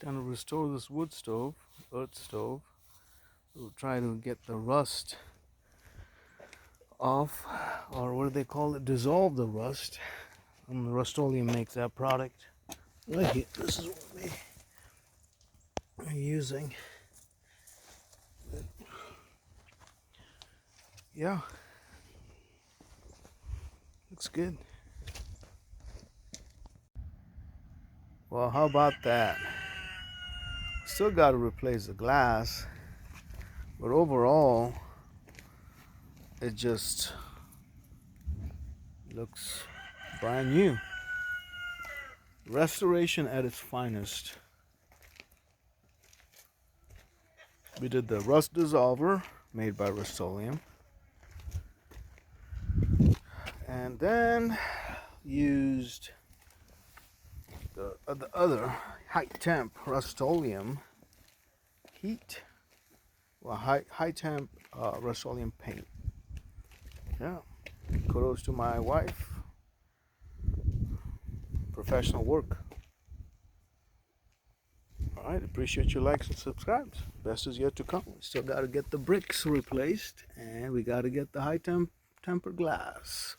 Trying to restore this wood stove, earth stove. We'll try to get the rust off, or what do they call it? Dissolve the rust. And Rustoleum makes that product. Right here, this is what we are using. Yeah, looks good. Well, how about that? Still got to replace the glass, but overall, it just looks brand new. Restoration at its finest. We did the rust dissolver made by Rustoleum, and then used the other high temp Rustoleum heat, well, high temp Rustoleum paint. Yeah, kudos to my wife. Professional work. All right, appreciate your likes and subscribes. Best is yet to come. We still got to get the bricks replaced, and we got to get the high tempered glass.